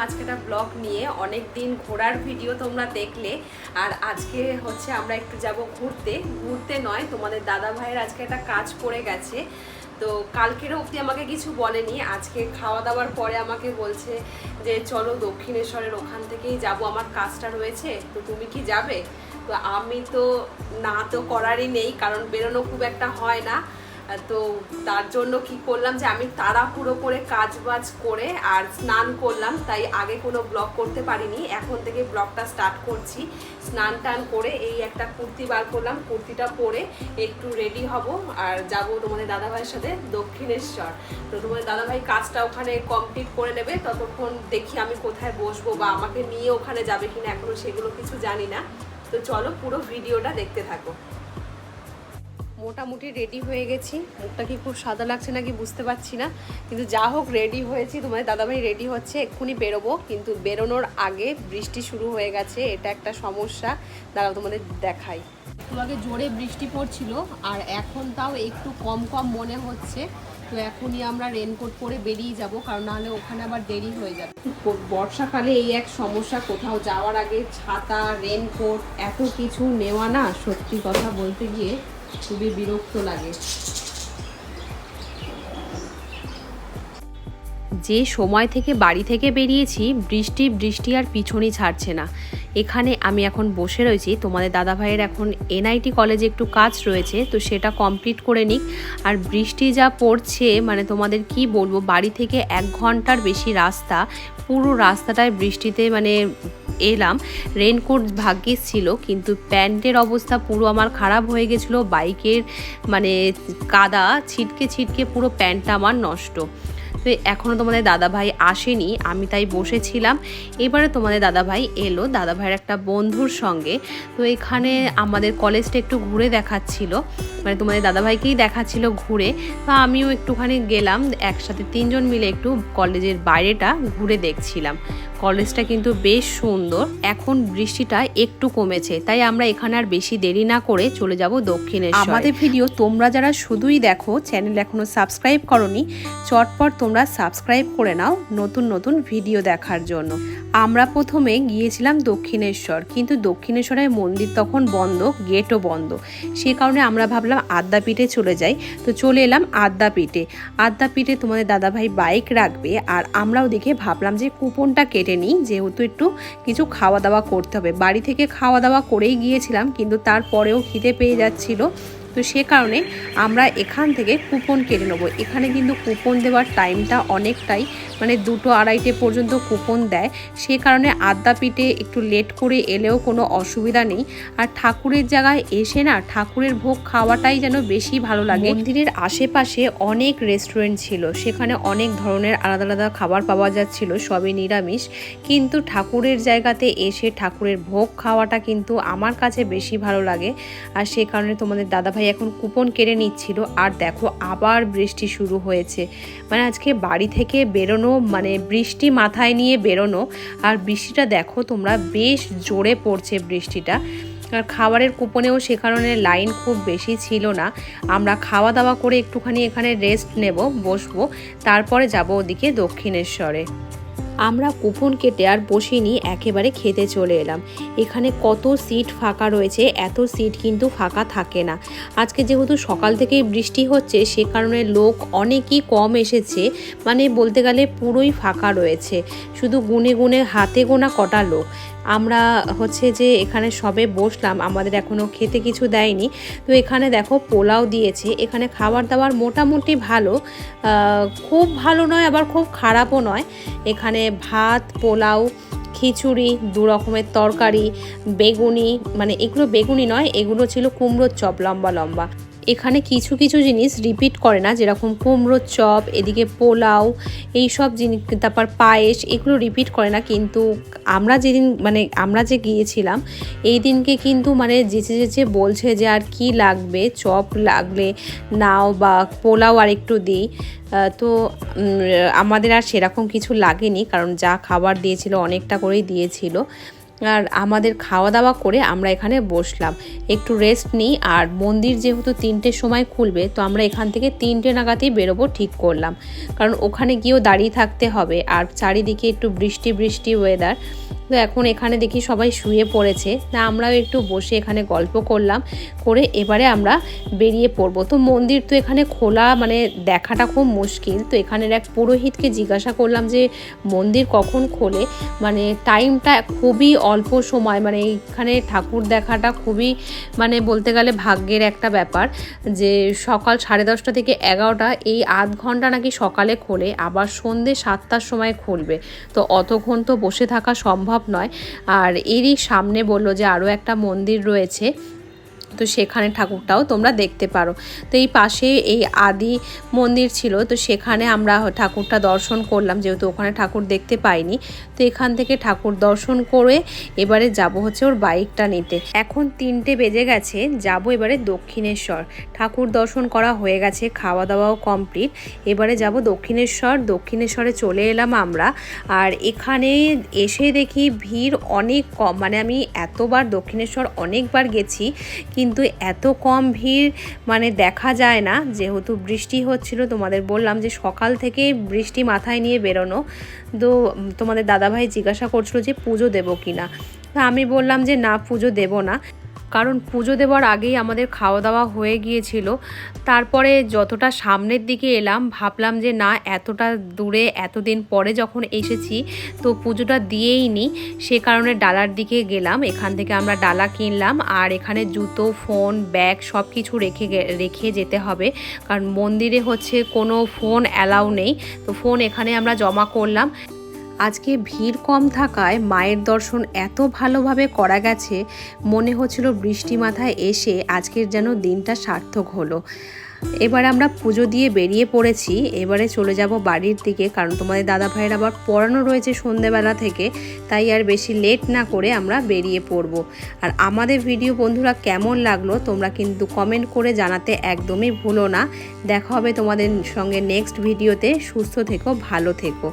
আজকে একটা ব্লগ নিয়ে। অনেক দিন ঘোরার ভিডিও তোমরা দেখলে, আর আজকে হচ্ছে আমরা একটু যাব ঘুরতে নয়, তোমাদের দাদা ভাইয়ের আজকে একটা কাজ পড়ে গেছে। তো কালকের অবধি আমাকে কিছু বলেনি, আজকে খাওয়া দাওয়ার পরে আমাকে বলছে যে চলো দক্ষিণেশ্বরের ওখান থেকেই যাব, আমার কাজটা রয়েছে, তো তুমি কি যাবে? তো আমি তো না তো করারই নেই, কারণ বেরোনো খুব একটা হয় না। তো তার জন্য কি করলাম যে আমি তাড়াহুড়ো করে কাজ বাজ করে আর স্নান করলাম, তাই আগে কোনো ব্লগ করতে পারিনি। এখন থেকে ব্লগটা স্টার্ট করছি। স্নান টান করে এই একটা কুর্তি বার করলাম, কুর্তিটা পরে একটু রেডি হব আর যাব তোমাদের দাদাভাইয়ের সাথে দক্ষিণেশ্বর। তো তোমাদের দাদাভাই কাজটা ওখানে কমপ্লিট করে নেবে, ততক্ষণ দেখি আমি কোথায় বসবো বা আমাকে নিয়ে ওখানে যাবে কিনা, এখনো সেগুলো কিছু জানি না। তো চলো পুরো ভিডিওটা দেখতে থাকো। মোটামুটি রেডি হয়ে গেছি, মুখটা কি খুব সাদা লাগছে নাকি বুঝতে পারছি না, কিন্তু যা হোক রেডি হয়েছি। তোমাদের দাদাভাই রেডি হচ্ছে, এক্ষুনি বেরোবো, কিন্তু বেরোনোর আগে বৃষ্টি শুরু হয়ে গেছে, এটা একটা সমস্যা। দাঁড়াও তোমাদের দেখাই। তোমাকে জোরে বৃষ্টি পড়ছিল আর এখন তাও একটু কম কম মনে হচ্ছে। তো এখনই আমরা রেনকোট পরে বেরিয়ে যাব, কারণ নাহলে ওখানে আবার দেরি হয়ে যাবে। বর্ষাকালে এই এক সমস্যা, কোথাও যাওয়ার আগে ছাতা রেনকোট এত কিছু নেওয়া না, সত্যি কথা বলতে গিয়ে খুবই বিরক্ত লাগে। যে সময় থেকে বাড়ি থেকে বেরিয়েছি বৃষ্টি আর পিছনই ছাড়ছে না। এখানে আমি এখন বসে রয়েছি, তোমাদের দাদাভাইয়ের এখন এনআইটি কলেজে একটু কাজ রয়েছে, তো সেটা কমপ্লিট করে নিক। আর বৃষ্টি যা পড়ছে মানে তোমাদের কি বলবো, বাড়ি থেকে 1 ঘন্টার বেশি রাস্তা, পুরো রাস্তাটায় বৃষ্টিতে মানে এলাম। রেনকোট ভাগ্যিস ছিল, কিন্তু প্যান্টের অবস্থা পুরো আমার খারাপ হয়ে গেছিলো। বাইকের মানে কাদা ছিটকে পুরো প্যান্টটা আমার নষ্ট। তো এখনও তোমাদের দাদাভাই আসেনি, আমি তাই বসেছিলাম। এবারে তোমাদের দাদাভাই এলো, দাদাভাইয়ের একটা বন্ধুর সঙ্গে। তো এখানে আমাদের কলেজটা একটু ঘুরে দেখাচ্ছিল, মানে তোমাদের দাদাভাইকেই দেখাচ্ছিল ঘুরে। তো আমিও একটুখানি গেলাম, একসাথে 3 জন মিলে একটু কলেজের বাইরেটা ঘুরে দেখছিলাম। কলেজটা কিন্তু বেশ সুন্দর। এখন বৃষ্টিটা একটু কমেছে, তাই আমরা এখানে আর বেশি দেরি না করে চলে যাব দক্ষিণেশ্বর। আমাদের ভিডিও তোমরা যারা শুধুই দেখো, চ্যানেল এখনো সাবস্ক্রাইব করনি, চটপট তোমরা সাবস্ক্রাইব করে নাও নতুন ভিডিও দেখার জন্য। আমরা প্রথমে গিয়েছিলাম দক্ষিণেশ্বর, কিন্তু দক্ষিণেশ্বরের মন্দির তখন বন্ধ, গেটও বন্ধ। সে কারণে আমরা ভাবলাম আদ্যাপীঠে চলে যাই। তো চলে এলাম আদ্যাপীঠে তোমাদের দাদাভাই বাইক রাখবে, আর আমরাও দেখে ভাবলাম যে কুপনটা কেটে নিই, যেহেতু একটু কিছু খাওয়া দাওয়া করতে হবে। বাড়ি থেকে খাওয়া দাওয়া করেই গিয়েছিলাম, কিন্তু তারপরেও খিদে পেয়ে যাচ্ছিল। তো সে কারণে আমরা এখান থেকে কুপন কেটে নেবো। এখানে কিন্তু কুপন দেওয়ার টাইমটা অনেকটাই, মানে 2-2:30 পর্যন্ত কুপন দেয়। সে কারণে আদ্যাপীঠে একটু লেট করে এলেও কোনো অসুবিধা নেই। আর ঠাকুরের জায়গায় এসে না, ঠাকুরের ভোগ খাওয়াটাই যেন বেশি ভালো লাগে। মন্দিরের আশেপাশে অনেক রেস্টুরেন্ট ছিল, সেখানে অনেক ধরনের আলাদা খাবার পাওয়া যাচ্ছিল, সবই নিরামিষ। কিন্তু ঠাকুরের জায়গাতে এসে ঠাকুরের ভোগ খাওয়াটা কিন্তু আমার কাছে বেশি ভালো লাগে। আর সে কারণে তোমাদের দাদাভাই এখন কুপন কেটে নিচ্ছিল। আর দেখো আবার বৃষ্টি শুরু হয়েছে, মানে আজকে বাড়ি থেকে বেরোনো মানে বৃষ্টি মাথায় নিয়ে বেরোনো। আর বৃষ্টিটা দেখো তোমরা, বেশ জোরে পড়ছে বৃষ্টিটা। আর খাবারের কুপনেও সে কারণে লাইন খুব বেশি ছিল না। আমরা খাওয়া দাওয়া করে একটুখানি এখানে রেস্ট নেব, বসবো, তারপরে যাব ওদিকে দক্ষিণেশ্বরে। আমরা কুপন কেটে আর বসিনি, একেবারে খেতে চলে এলাম। এখানে কত সিট ফাঁকা রয়েছে, এত সিট কিন্তু ফাঁকা থাকে না। আজকে যেহেতু সকাল থেকেই বৃষ্টি হচ্ছে, সে কারণে লোক অনেকই কম এসেছে, মানে বলতে গেলে পুরোই ফাঁকা রয়েছে। শুধু গুনে হাতে গোনা কটা লোক। আমরা হচ্ছে যে এখানে সবে বসলাম, আমাদের এখনও খেতে কিছু দেয়নি। তো এখানে দেখো পোলাও দিয়েছে। এখানে খাবার দাবার মোটামুটি ভালো, খুব ভালো নয় আবার খুব খারাপও নয়। এখানে ভাত, পোলাও, খিচুড়ি, 2 রকমের তরকারি, বেগুনি, মানে এগুলো বেগুনি নয়, এগুলো ছিল কুমড়োর চপ লম্বা। এখানে কিছু জিনিস রিপিট করে না, যেরকম কুমড়োর চপ, এদিকে পোলাও, এই সব জিনিস, তারপর পায়েস, এগুলো রিপিট করে না। কিন্তু আমরা যে গিয়েছিলাম এই দিনকে কিন্তু মানে যেচে বলছে যে আর কি লাগবে, চপ লাগলে নাও বা পোলাও আর একটু দিই। তো আমাদের আর সেরকম কিছু লাগেনি, কারণ যা খাবার দিয়েছিল অনেকটা করেই দিয়েছিল। আর আমাদের খাওয়া দাওয়া করে আমরা এখানে বসলাম, একটু রেস্ট নিই। আর মন্দির যেহেতু 3টের সময় খুলবে, তো আমরা এখান থেকে 3টে নাগাদই বেরোবো ঠিক করলাম, কারণ ওখানে গিয়েও দাঁড়িয়ে থাকতে হবে। আর চারিদিকে একটু বৃষ্টি বৃষ্টি ওয়েদার। তো এখন এখানে দেখি সবাই শুয়ে পড়েছে, তা আমরাও একটু বসে এখানে গল্প করলাম, করে এবারে আমরা বেরিয়ে পড়বো। তো মন্দির তো এখানে খোলা মানে দেখাটা খুব মুশকিল। তো এখানের এক পুরোহিতকে জিজ্ঞাসা করলাম যে মন্দির কখন খোলে, মানে টাইমটা খুবই অল্প সময়, মানে এইখানে ঠাকুর দেখাটা খুবই মানে বলতে গেলে ভাগ্যের একটা ব্যাপার, যে সকাল 10:30 থেকে 11টা, এই আধ ঘন্টা নাকি সকালে খোলে, আবার সন্ধ্যে 7টার সময় খুলবে। তো অতক্ষণ তো বসে থাকা সম্ভব নয়। আর এরই সামনে বললো যে আরও একটা মন্দির রয়েছে, তো সেখানে ঠাকুরটাও তোমরা দেখতে পারো। তো এই পাশে এই আদি মন্দির ছিল, তো সেখানে আমরা ঠাকুরটা দর্শন করলাম, যেহেতু ওখানে ঠাকুর দেখতে পাইনি। তো এখান থেকে ঠাকুর দর্শন করে এবারে যাব হচ্ছে ওর বাইকটা নিতে। এখন 3টে বেজে গেছে, যাব এবারে দক্ষিণেশ্বর। ঠাকুর দর্শন করা হয়ে গেছে, খাওয়া দাওয়াও কমপ্লিট। এবারে যাব দক্ষিণেশ্বর। দক্ষিণেশ্বরে চলে এলাম আমরা। আর এখানে এসে দেখি ভিড় অনেক কম, মানে আমি এতবার দক্ষিণেশ্বর অনেকবার গেছি, কিন্তু এত কম ভিড় মানে দেখা যায় না। যেহেতু বৃষ্টি হচ্ছিল, তোমাদের বললাম যে সকাল থেকে বৃষ্টি মাথায় নিয়ে বেরোনো। তো তোমাদের দাদাভাই জিজ্ঞাসা করছিল যে পুজো দেবো কিনা, তা আমি বললাম যে না, পুজো দেবো না, কারণ পুজো দেওয়ার আগেই আমাদের খাওয়া দাওয়া হয়ে গিয়েছিল। তারপরে যতটা সামনের দিকে এলাম, ভাবলাম যে না, এতটা দূরে এতদিন পরে যখন এসেছি, তো পুজোটা দিয়েই নিই। সে কারণে ডালার দিকে গেলাম। এখান থেকে আমরা ডালা কিনলাম, আর এখানে জুতো, ফোন, ব্যাগ সব কিছু রেখে যেতে হবে, কারণ মন্দিরে হচ্ছে কোনো ফোন অ্যালাউ নেই। তো ফোন এখানে আমরা জমা করলাম। আজকে ভিড় কম থাকায় মায়ের দর্শন এত ভালোভাবে করা গেছে, মনে হচ্ছিল বৃষ্টি মাথায় এসে আজকের যেন দিনটা সার্থক হলো। এবার আমরা পুজো দিয়ে বেরিয়ে পড়েছি। এবারে চলে যাব বাড়ির দিকে, কারণ তোমাদের দাদা ভাইয়ের আবার পড়ানো রয়েছে সন্ধেবেলা থেকে, তাই আর বেশি লেট না করে আমরা বেরিয়ে পড়ব। আর আমাদের ভিডিও বন্ধুরা কেমন লাগলো তোমরা কিন্তু কমেন্ট করে জানাতে একদমই ভুলো না। দেখা হবে তোমাদের সঙ্গে নেক্সট ভিডিওতে। সুস্থ থেকো, ভালো থেকো।